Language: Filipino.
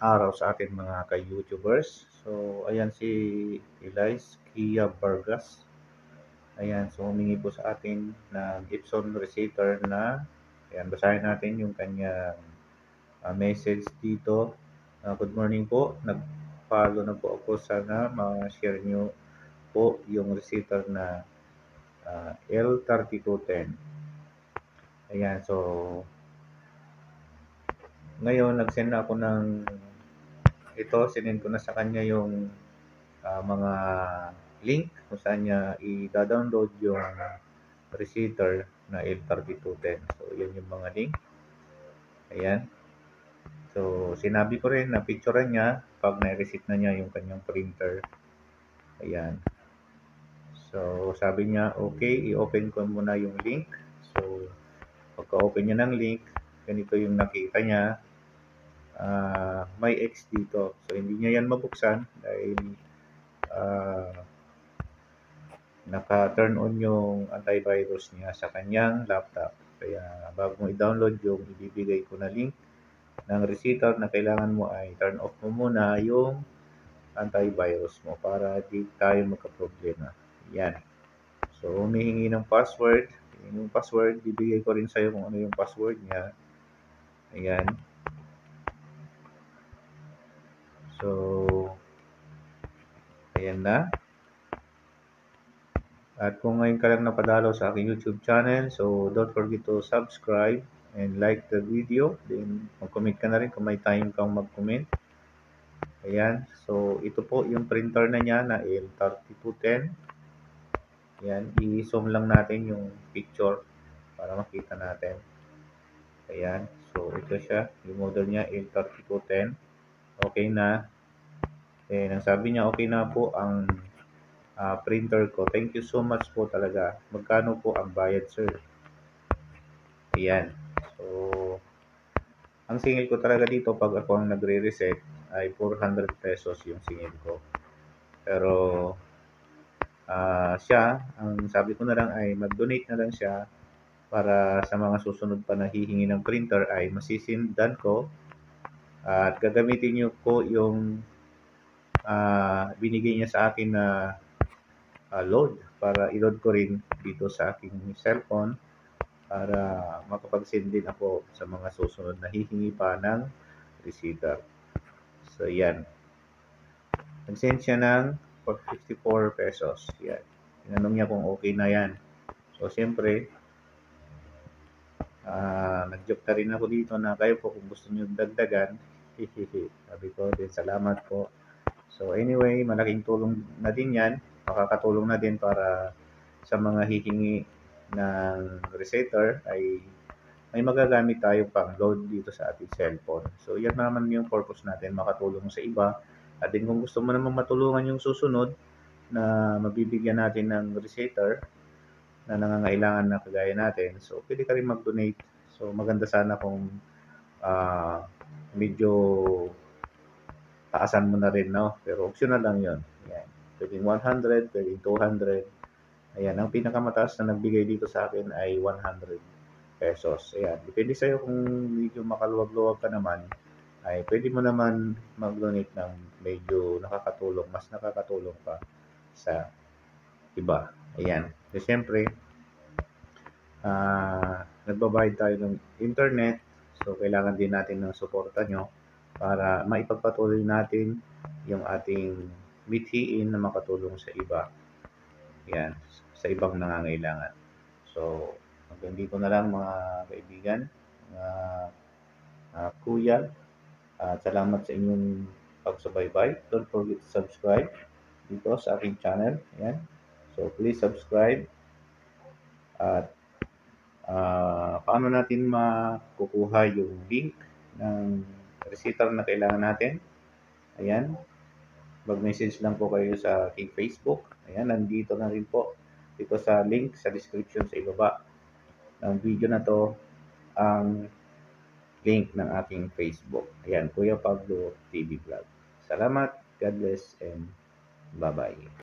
araw sa atin mga ka-YouTubers. So, ayan si Elias Kia Vargas. Ayan, so humingi po sa atin ng Epson receiver na, ayan, basahin natin yung kanyang message dito. Good morning po. Nag-follow na po ako. Sana ma-share nyo po yung receiver na L3210. Ayan, so ngayon nag-send na ako ng ito, sinend ko na sa kanya yung mga link kung saan niya i-download yung receiver na L3210. So, yan yung mga link. Ayan. So, sinabi ko rin na picturean niya pag na-receive na niya yung kanyang printer. Ayan. So, sabi niya, okay, i-open ko muna yung link. So, pagka-open niya ng link, ganito yung nakita niya. May X dito. So, hindi niya yan mabuksan dahil naka-turn on yung antivirus niya sa kanyang laptop. Kaya bago mo i-download yung ibibigay ko na link ng receiver na kailangan mo ay turn off mo muna yung antivirus mo para di tayo magka-problema. Yan. So, humihingi ng password. Yung password, bibigay ko rin sa'yo kung ano yung password niya. Ayan. So, ayan na. At kung ngayon ka lang napadalo sa aking YouTube channel, so don't forget to subscribe and like the video. Then, mag-comment ka na rin kung may time kang mag-comment. Ayan. So, ito po yung printer na niya na L3210. Ayan. I-zoom lang natin yung picture para makita natin. Ayan. So, ito siya. Yung model niya L3210. Okay na. And ang sabi niya, okay na po ang printer ko. Thank you so much po talaga. Magkano po ang bayad, sir? Ayan. So, ang singil ko talaga dito pag ako ang nagre-reset ay 400 pesos yung singil ko. Pero, siya, ang sabi ko na lang ay mag-donate na lang siya para sa mga susunod pa na hihingi ng printer ay masisindan ko at gagamitin niyo ko yung binigay niya sa akin na load para i-load ko rin dito sa aking cellphone para makapag-send din ako sa mga susunod na hihingi pa ng receiver. So, yan. Nag-send siya ng 54 pesos. Yan. Tinanong niya kung okay na yan. So, siyempre, nag-joke na rin ako dito na kayo po kung gusto niyo dagdagan. Sabi ko din, salamat po. So, anyway, malaking tulong na din yan. Makakatulong na din para sa mga hihingi ng receiver ay may magagamit tayo pang load dito sa ating cellphone. So, yan naman yung purpose natin, makatulong sa iba. At din kung gusto mo naman matulungan yung susunod na mabibigyan natin ng receiver na nangangailangan na kagaya natin, so pwede ka rin mag-donate. So, maganda sana kung medyo taasan mo na rin, no? Pero optional lang yun. Ayan. Pwedeng 100, pwedeng 200. Ayan, ang pinakamataas na nagbigay dito sa akin ay 100 pesos. Ayan, depende sa'yo kung medyo makaluwag-luwag ka naman, ay pwede mo naman mag-donate ng medyo nakakatulong, mas nakakatulong pa sa iba. Ayan. So, siyempre, nagbabayad tayo ng internet, so kailangan din natin ng suporta nyo para maipagpatuloy natin yung ating mithiin na makatulong sa iba. Yan, sa ibang nangangailangan. So, hanggang dito na lang mga kaibigan, mga kuya, at salamat sa inyong pagsubaybay. Don't forget to subscribe dito sa aking channel. Yan. So, please subscribe. At paano natin makukuha yung link ng receiver na kailangan natin? Ayan. Mag-message lang po kayo sa aking Facebook. Ayan, nandito na rin po. Dito sa link sa description sa ibaba ng video na to ang link ng aking Facebook. Ayan, Kuya Pablo TV Vlog. Salamat, God bless, and bye-bye.